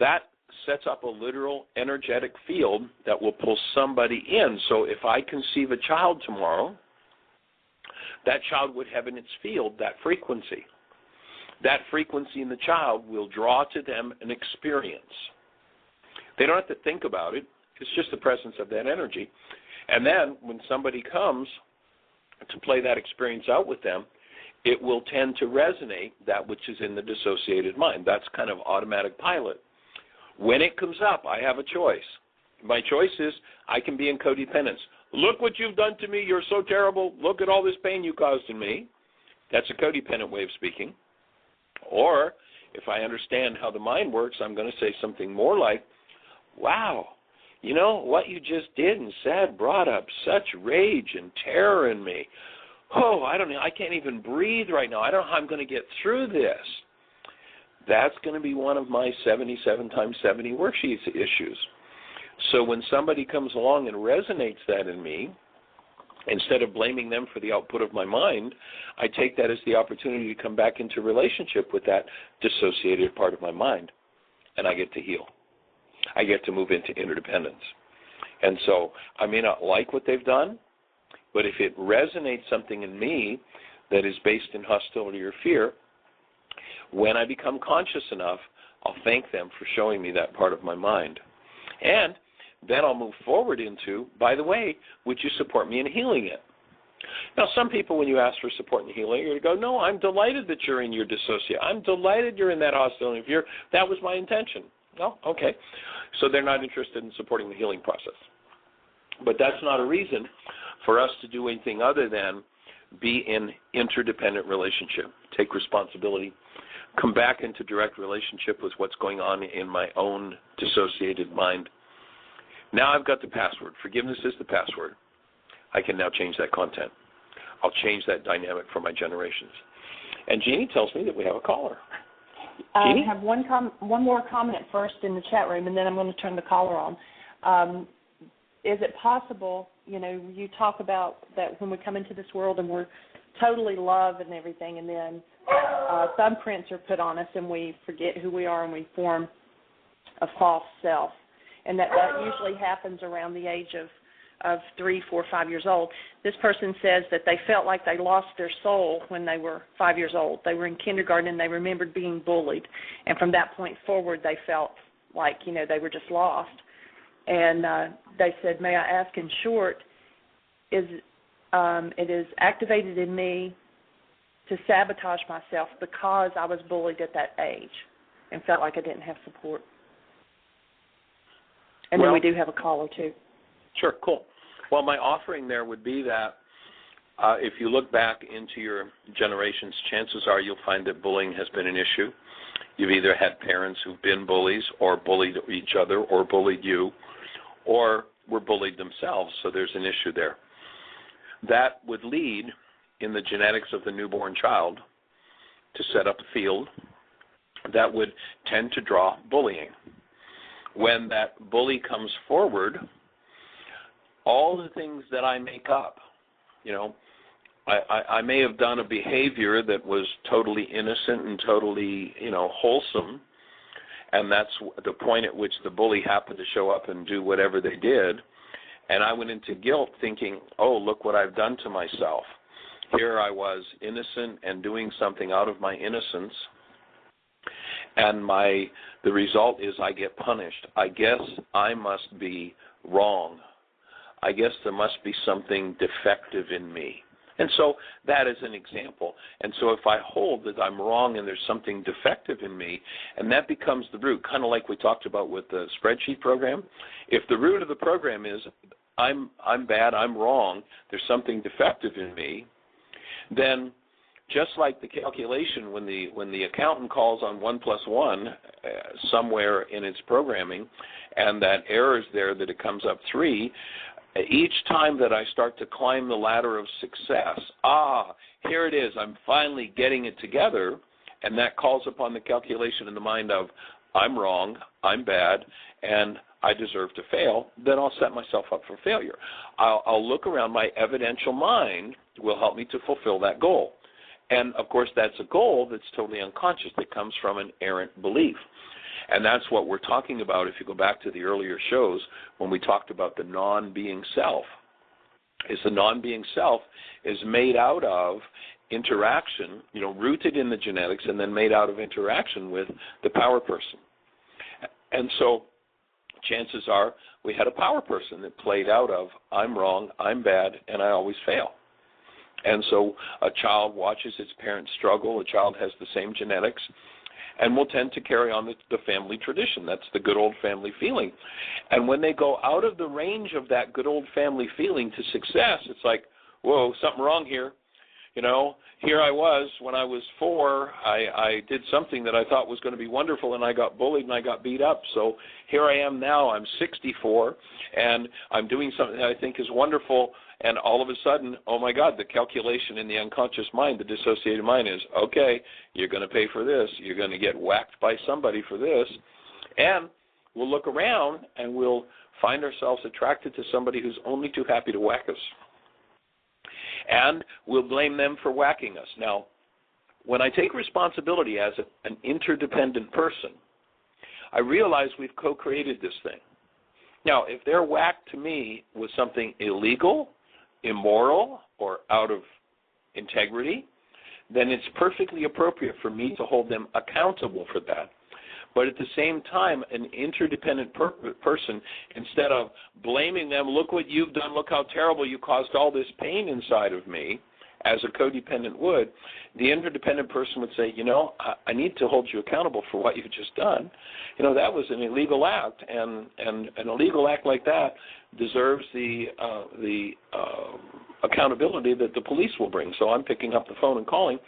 that sets up a literal energetic field that will pull somebody in. So if I conceive a child tomorrow, that child would have in its field that frequency. That frequency in the child will draw to them an experience. They don't have to think about it. It's just the presence of that energy. And then when somebody comes to play that experience out with them, it will tend to resonate that which is in the dissociated mind. That's kind of automatic pilot. When it comes up, I have a choice. My choice is I can be in codependence. Look what you've done to me. You're so terrible. Look at all this pain you caused in me. That's a codependent way of speaking. Or if I understand how the mind works, I'm going to say something more like, wow, what you just did and said brought up such rage and terror in me. Oh, I can't even breathe right now. I don't know how I'm going to get through this. That's going to be one of my 77 times 70 worksheets issues. So when somebody comes along and resonates that in me, instead of blaming them for the output of my mind, I take that as the opportunity to come back into relationship with that dissociated part of my mind, and I get to heal. I get to move into interdependence. And so I may not like what they've done, but if it resonates something in me that is based in hostility or fear, when I become conscious enough, I'll thank them for showing me that part of my mind. And then I'll move forward into, by the way, would you support me in healing it? Now, some people, when you ask for support in healing, you're going to go, no, I'm delighted that you're in your dissociate. I'm delighted you're in that hostility and fear. That was my intention. Well, okay. So they're not interested in supporting the healing process. But that's not a reason for us to do anything other than be in interdependent relationship, take responsibility, come back into direct relationship with what's going on in my own dissociated mind. Now I've got the password. Forgiveness is the password. I can now change that content. I'll change that dynamic for my generations. And Jeannie tells me that we have a caller. Jeannie? I have one more comment first in the chat room, and then I'm going to turn the caller on. Is it possible, you talk about that when we come into this world and we're totally love and everything, and then thumbprints are put on us and we forget who we are and we form a false self. And that usually happens around the age of 3, 4, 5 years old. This person says that they felt like they lost their soul when they were 5 years old. They were in kindergarten and they remembered being bullied. And from that point forward, they felt like, they were just lost. And they said, may I ask in short, it is activated in me to sabotage myself because I was bullied at that age and felt like I didn't have support. And then we do have a caller, too. Sure, cool. Well, my offering there would be that if you look back into your generations, chances are you'll find that bullying has been an issue. You've either had parents who've been bullies or bullied each other or bullied you or were bullied themselves, so there's an issue there. That would lead, in the genetics of the newborn child, to set up a field that would tend to draw bullying. When that bully comes forward, all the things that I make up, I may have done a behavior that was totally innocent and totally, wholesome, and that's the point at which the bully happened to show up and do whatever they did, and I went into guilt thinking, oh, look what I've done to myself. Here I was innocent and doing something out of my innocence, and the result is I get punished. I guess I must be wrong. I guess there must be something defective in me. And so that is an example. And so if I hold that I'm wrong and there's something defective in me, and that becomes the root, kind of like we talked about with the spreadsheet program, if the root of the program is I'm bad, I'm wrong, there's something defective in me, then just like the calculation when the accountant calls on 1 + 1 somewhere in its programming, and that error is there that it comes up 3, each time that I start to climb the ladder of success, here it is, I'm finally getting it together, and that calls upon the calculation in the mind of I'm wrong, I'm bad, and I deserve to fail, then I'll set myself up for failure. I'll look around. My evidential mind will help me to fulfill that goal. And, of course, that's a goal that's totally unconscious, that comes from an errant belief. And that's what we're talking about if you go back to the earlier shows when we talked about the non-being self. The non-being self is made out of interaction, rooted in the genetics and then made out of interaction with the power person. And so chances are we had a power person that played out of I'm wrong, I'm bad, and I always fail. And so a child watches its parents struggle. A child has the same genetics and will tend to carry on the family tradition. That's the good old family feeling. And when they go out of the range of that good old family feeling to success, it's like, whoa, something wrong here. Here I was when I was 4, I did something that I thought was going to be wonderful, and I got bullied and I got beat up. So here I am now, I'm 64, and I'm doing something that I think is wonderful, and all of a sudden, oh my God, the calculation in the unconscious mind, the dissociated mind is, okay, you're going to pay for this, you're going to get whacked by somebody for this, and we'll look around and we'll find ourselves attracted to somebody who's only too happy to whack us. And we'll blame them for whacking us. Now, when I take responsibility as an interdependent person, I realize we've co-created this thing. Now, if their whack to me was something illegal, immoral, or out of integrity, then it's perfectly appropriate for me to hold them accountable for that. But at the same time, an interdependent person, instead of blaming them, look what you've done, look how terrible you caused all this pain inside of me, as a codependent would, the interdependent person would say, I need to hold you accountable for what you've just done. That was an illegal act, and an illegal act like that deserves the accountability that the police will bring. So I'm picking up the phone and calling.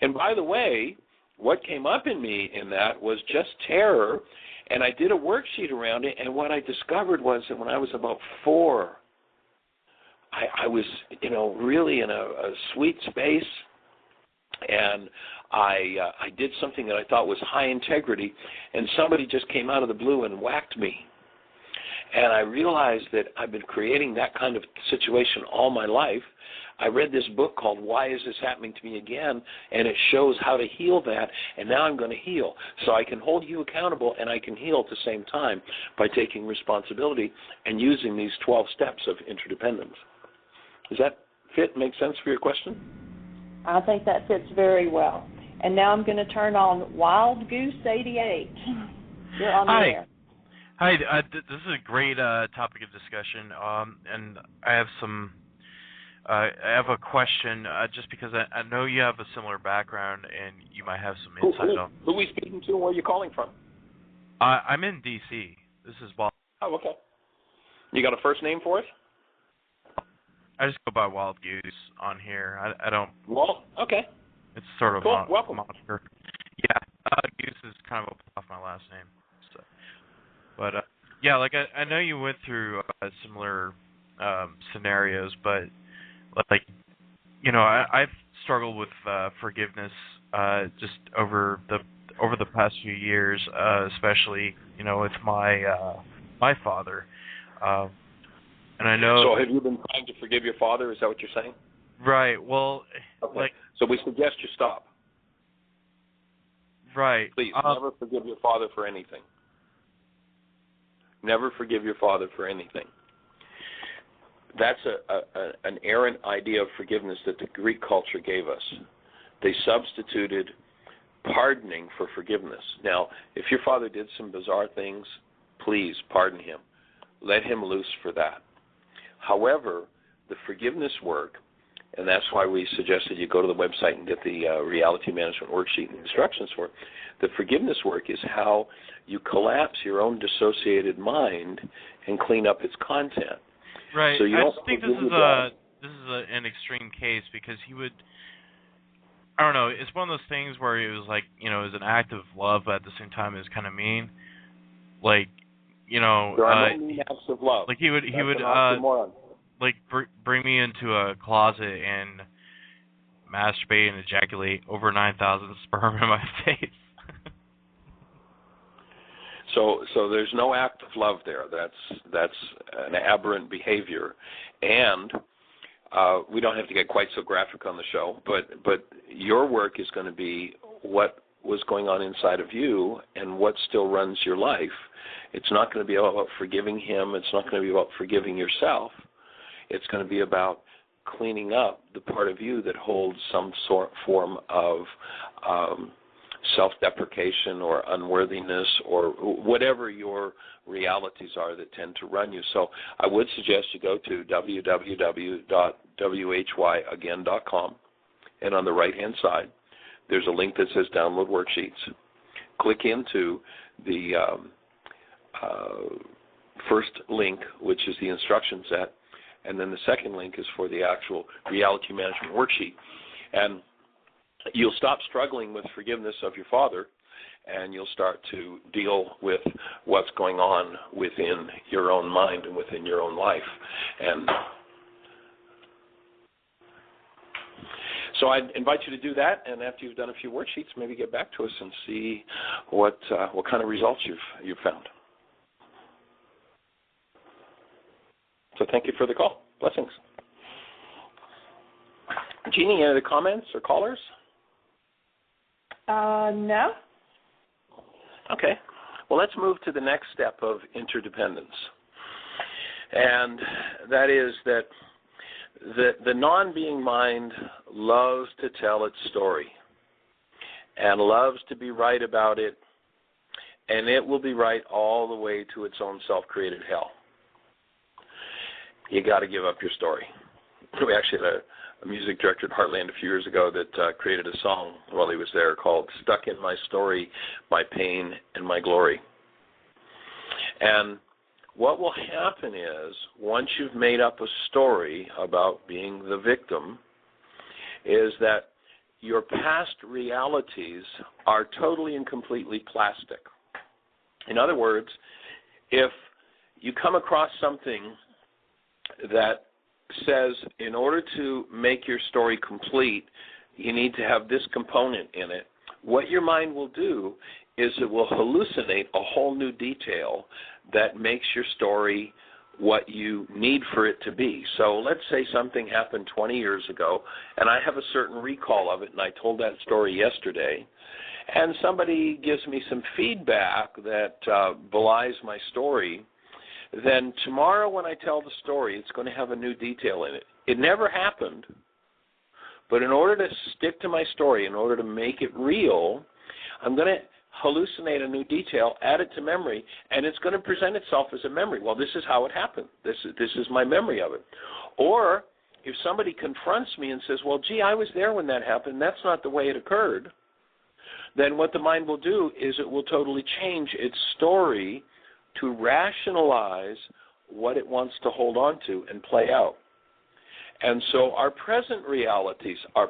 And by the way, what came up in me in that was just terror, and I did a worksheet around it, and what I discovered was that when I was about 4, I was, really in a sweet space, and I did something that I thought was high integrity, and somebody just came out of the blue and whacked me. And I realized that I've been creating that kind of situation all my life. I read this book called Why Is This Happening to Me Again? And it shows how to heal that, and now I'm going to heal. So I can hold you accountable and I can heal at the same time by taking responsibility and using these 12 steps of interdependence. Does that make sense for your question? I think that fits very well. And now I'm going to turn on Wild Goose 88. You're on the air. Hi, this is a great topic of discussion, and I have a question, just because I know you have a similar background, and you might have some insight on. Who are we speaking to? Where are you calling from? I'm in D.C. This is Bob. Oh, okay. You got a first name for us? I just go by Wild Goose on here. I don't. Well, okay. It's sort of cool. Welcome. moniker. Yeah, Goose is kind of off my last name. So. But, I know you went through similar scenarios, but, I've struggled with forgiveness just over the over the past few years, especially with my father, and I know. So have you been trying to forgive your father? Is that what you're saying? Right. Well, okay. So we suggest you stop. Right. Please never forgive your father for anything. Never forgive your father for anything. That's an errant idea of forgiveness that the Greek culture gave us. They substituted pardoning for forgiveness. Now, if your father did some bizarre things, please pardon him. Let him loose for that. However, the forgiveness work, and that's why we suggested you go to the website and get the reality management worksheet and instructions for it. The forgiveness work is how you collapse your own dissociated mind and clean up its content. Right. So you I don't just think this is an extreme case because he would. I don't know. It's one of those things where it was like it was an act of love, but at the same time it was kind of mean. Like there are no mean acts of love. Like he would like bring me into a closet and masturbate and ejaculate over 9,000 sperm in my face. So there's no act of love there. That's an aberrant behavior, and we don't have to get quite so graphic on the show. But your work is going to be what was going on inside of you and what still runs your life. It's not going to be about forgiving him. It's not going to be about forgiving yourself. It's going to be about cleaning up the part of you that holds some form of self-deprecation or unworthiness or whatever your realities are that tend to run you. So I would suggest you go to www.whyagain.com, and on the right-hand side, there's a link that says Download Worksheets. Click into the first link, which is the instruction set, and then the second link is for the actual reality management worksheet. And you'll stop struggling with forgiveness of your father, and you'll start to deal with what's going on within your own mind and within your own life. And so I'd invite you to do that, and after you've done a few worksheets, maybe get back to us and see what kind of results you've found. So thank you for the call. Blessings. Jeannie, any other comments or callers? No. Okay. Well, let's move to the next step of interdependence. And that is that the non-being mind loves to tell its story and loves to be right about it, and it will be right all the way to its own self-created hell. You got to give up your story. We actually had a music director at Heartland a few years ago that created a song while he was there called Stuck in My Story, My Pain, and My Glory. And what will happen is, once you've made up a story about being the victim, is that your past realities are totally and completely plastic. In other words, if you come across something that says in order to make your story complete, you need to have this component in it, what your mind will do is it will hallucinate a whole new detail that makes your story what you need for it to be. So let's say something happened 20 years ago, and I have a certain recall of it, and I told that story yesterday, and somebody gives me some feedback that belies my story. Then tomorrow when I tell the story, it's going to have a new detail in it. It never happened, but in order to stick to my story, in order to make it real, I'm going to hallucinate a new detail, add it to memory, and it's going to present itself as a memory. Well, this is how it happened. This is my memory of it. Or if somebody confronts me and says, well, gee, I was there when that happened, that's not the way it occurred, then what the mind will do is it will totally change its story to rationalize what it wants to hold on to and play out. And so our present realities are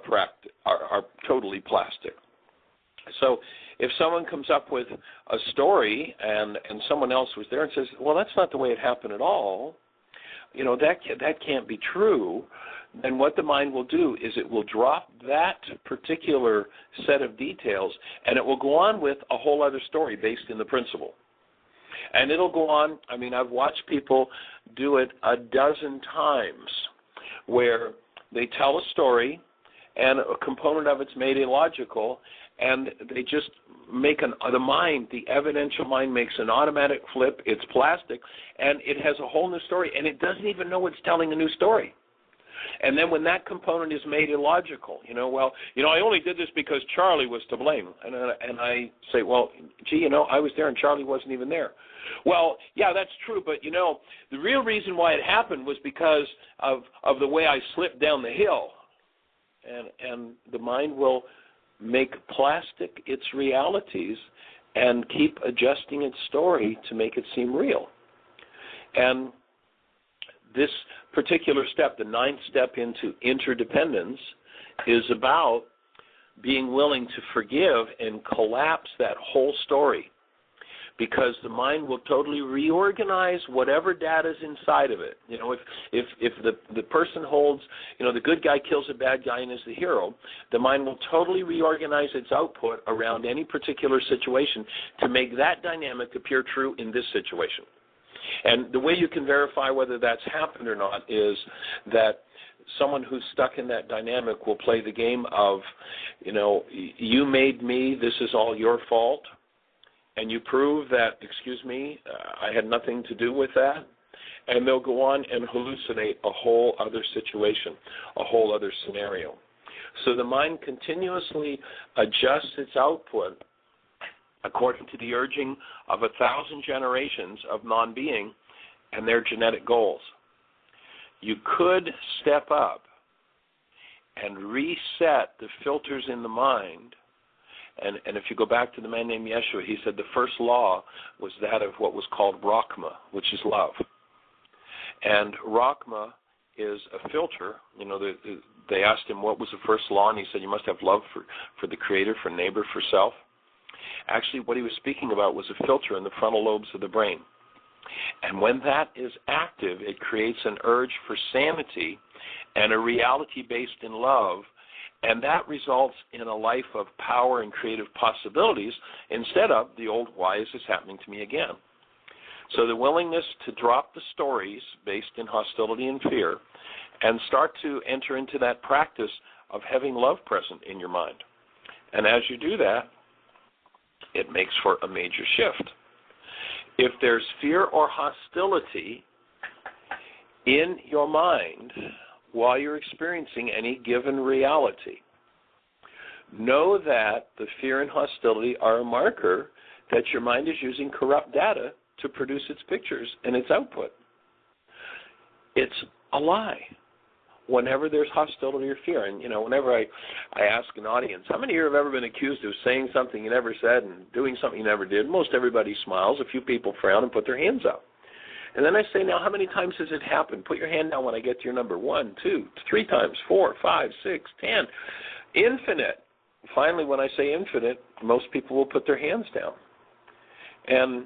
totally plastic. So if someone comes up with a story and someone else was there and says, well, that's not the way it happened at all, that can't be true, then what the mind will do is it will drop that particular set of details, and it will go on with a whole other story based in the principle. And it'll go on. I mean, I've watched people do it a dozen times where they tell a story and a component of it's made illogical, and they just make the evidential mind makes an automatic flip. It's plastic, and it has a whole new story, and it doesn't even know it's telling a new story. And then when that component is made illogical, I only did this because Charlie was to blame. And I say, well, gee, I was there and Charlie wasn't even there. Well, yeah, that's true, but, the real reason why it happened was because of the way I slipped down the hill. And the mind will make plastic its realities and keep adjusting its story to make it seem real. And this particular step, the 9th step into interdependence, is about being willing to forgive and collapse that whole story, because the mind will totally reorganize whatever data is inside of it. If the person holds, the good guy kills a bad guy and is the hero, the mind will totally reorganize its output around any particular situation to make that dynamic appear true in this situation. And the way you can verify whether that's happened or not is that someone who's stuck in that dynamic will play the game of, you made me, this is all your fault, and you prove that, I had nothing to do with that, and they'll go on and hallucinate a whole other situation, a whole other scenario. So the mind continuously adjusts its output according to the urging of 1,000 generations of non-being and their genetic goals. You could step up and reset the filters in the mind. And if you go back to the man named Yeshua, he said the first law was that of what was called Rahma, which is love. And Rahma is a filter. They asked him what was the first law, and he said you must have love for the Creator, for neighbor, for self. Actually, what he was speaking about was a filter in the frontal lobes of the brain. And when that is active, it creates an urge for sanity and a reality based in love, and that results in a life of power and creative possibilities instead of the old, why is this happening to me again? So the willingness to drop the stories based in hostility and fear and start to enter into that practice of having love present in your mind. And as you do that, it makes for a major shift. If there's fear or hostility in your mind while you're experiencing any given reality, know that the fear and hostility are a marker that your mind is using corrupt data to produce its pictures and its output. It's a lie whenever there's hostility or fear. And, whenever I ask an audience, how many here have ever been accused of saying something you never said and doing something you never did? Most everybody smiles. A few people frown and put their hands up. And then I say, now, how many times has it happened? Put your hand down when I get to your number. 1, 2, 3 times, 4, 5, 6, 10. Infinite. Finally, when I say infinite, most people will put their hands down. And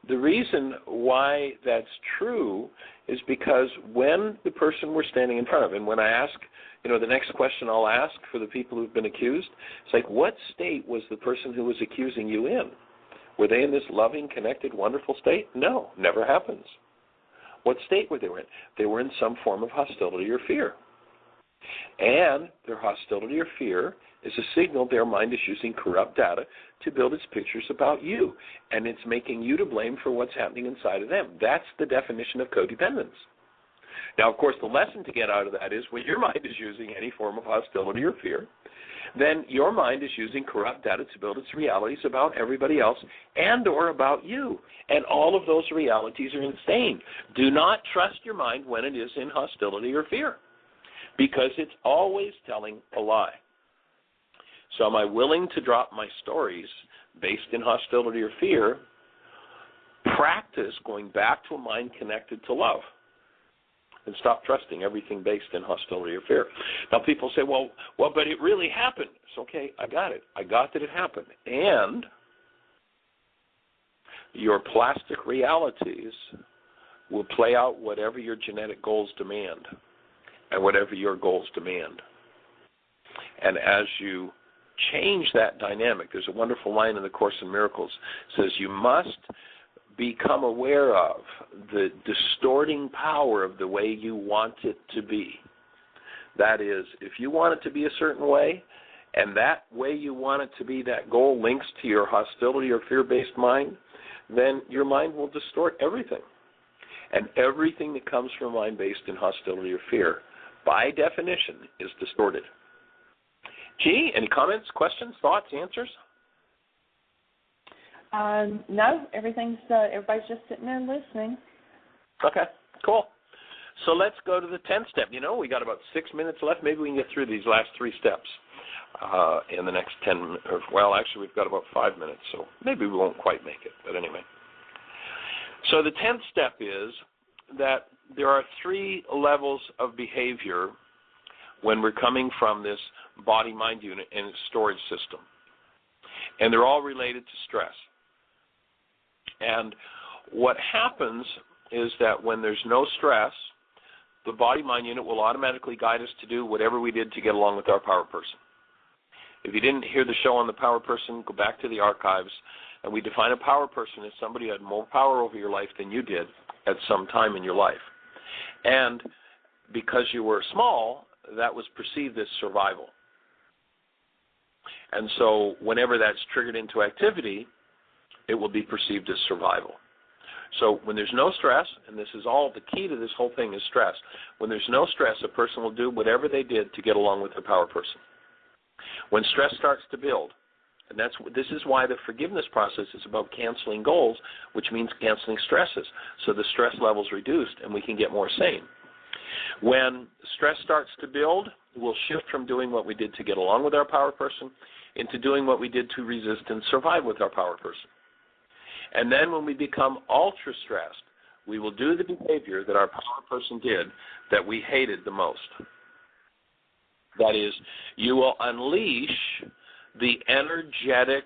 the reason why that's true is because when the person we're standing in front of, and when I ask, the next question I'll ask for the people who've been accused, it's like, what state was the person who was accusing you in? Were they in this loving, connected, wonderful state? No, never happens. What state were they in? They were in some form of hostility or fear. And their hostility or fear is a signal their mind is using corrupt data to build its pictures about you, and it's making you to blame for what's happening inside of them. That's the definition of codependence. Now, of course, the lesson to get out of that is when your mind is using any form of hostility or fear, then your mind is using corrupt data to build its realities about everybody else and or about you. And all of those realities are insane. Do not trust your mind when it is in hostility or fear, because it's always telling a lie. So am I willing to drop my stories based in hostility or fear? Practice going back to a mind connected to love and stop trusting everything based in hostility or fear. Now people say, well, but it really happened. It's okay, I got it. I got that it happened. And your plastic realities will play out whatever your genetic goals demand. and whatever your goals demand. And as you change that dynamic, there's a wonderful line in the Course in Miracles. It says you must become aware of the distorting power of the way you want it to be. That is, if you want it to be a certain way, and that way you want it to be, that goal links to your hostility or fear-based mind, then your mind will distort everything. And everything that comes from a mind based in hostility or fear, by definition, is distorted. G, any comments, questions, thoughts, answers? No, everybody's just sitting there listening. Okay, cool. So let's go to the 10th step. You know, we got about 6 minutes left. Maybe we can get through these last 3 steps in the next 10 minutes. Well, actually, we've got about 5 minutes, so maybe we won't quite make it. But anyway. So the 10th step is that there are 3 levels of behavior when we're coming from this body-mind unit and its storage system. And they're all related to stress. And what happens is that when there's no stress, the body-mind unit will automatically guide us to do whatever we did to get along with our power person. If you didn't hear the show on the power person, go back to the archives, and we define a power person as somebody who had more power over your life than you did at some time in your life. And because you were small, that was perceived as survival. And so whenever that's triggered into activity, it will be perceived as survival. So when there's no stress, and this is all the key to this whole thing is stress, when there's no stress, a person will do whatever they did to get along with their power person. When stress starts to build, and this is why the forgiveness process is about canceling goals, which means canceling stresses, so the stress level's reduced and we can get more sane. When stress starts to build, we'll shift from doing what we did to get along with our power person into doing what we did to resist and survive with our power person. And then when we become ultra-stressed, we will do the behavior that our power person did that we hated the most. That is, you will unleash the energetic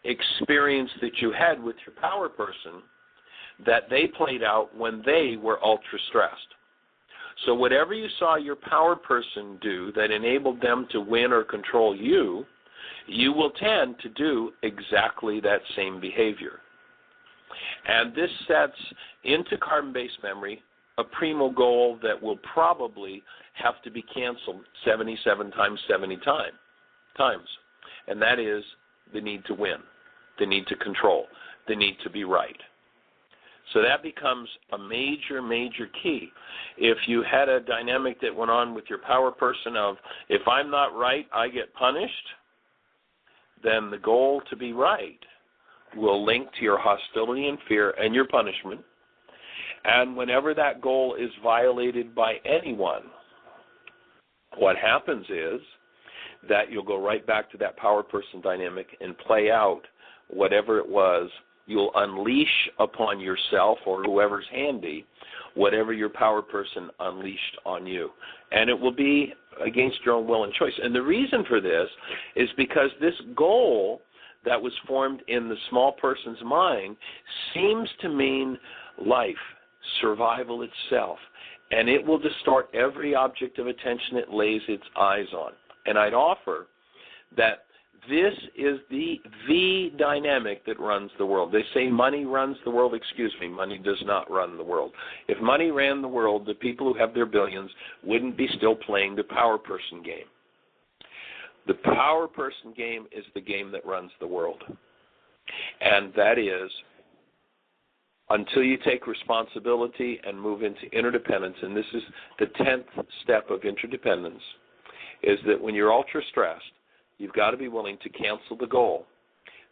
experience that you had with your power person that they played out when they were ultra-stressed. So whatever you saw your power person do that enabled them to win or control you, you will tend to do exactly that same behavior. And this sets into carbon-based memory a primo goal that will probably have to be canceled 77 times 70 times. And that is the need to win, the need to control, the need to be right. So that becomes a major, major key. If you had a dynamic that went on with your power person of, if I'm not right, I get punished, then the goal to be right will link to your hostility and fear and your punishment. And whenever that goal is violated by anyone, what happens is that you'll go right back to that power person dynamic and play out whatever it was. You'll unleash upon yourself or whoever's handy whatever your power person unleashed on you. And it will be against your own will and choice. And the reason for this is because this goal that was formed in the small person's mind seems to mean life, survival itself. And it will distort every object of attention it lays its eyes on. And I'd offer that this is the dynamic that runs the world. They say money runs the world. Excuse me, money does not run the world. If money ran the world, the people who have their billions wouldn't be still playing the power person game. The power person game is the game that runs the world. And that is, until you take responsibility and move into interdependence, and this is the 10th step of interdependence, is that when you're ultra-stressed, you've got to be willing to cancel the goal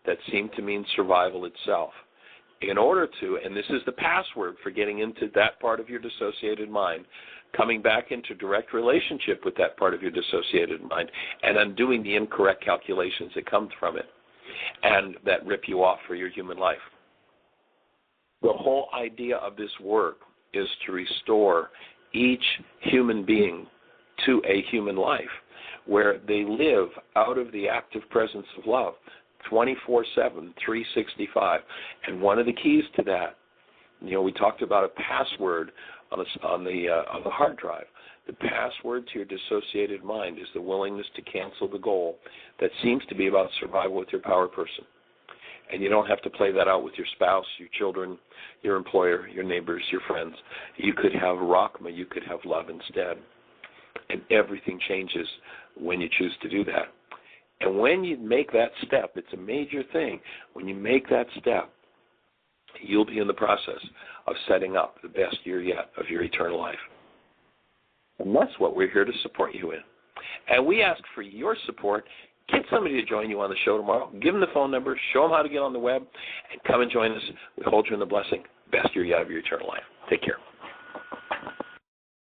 that seemed to mean survival itself. In order to, and this is the password for getting into that part of your dissociated mind, coming back into direct relationship with that part of your dissociated mind and undoing the incorrect calculations that come from it and that rip you off for your human life. The whole idea of this work is to restore each human being to a human life where they live out of the active presence of love 24/7, 365. And one of the keys to that, we talked about a password on the hard drive. The password to your dissociated mind is the willingness to cancel the goal that seems to be about survival with your power person. And you don't have to play that out with your spouse, your children, your employer, your neighbors, your friends. You could have Rahma, you could have love instead. And everything changes when you choose to do that. And when you make that step, it's a major thing. When you make that step, you'll be in the process of setting up the best year yet of your eternal life. And that's what we're here to support you in. And we ask for your support. Get somebody to join you on the show tomorrow. Give them the phone number. Show them how to get on the web. And come and join us. We hold you in the blessing. Best year yet of your eternal life. Take care.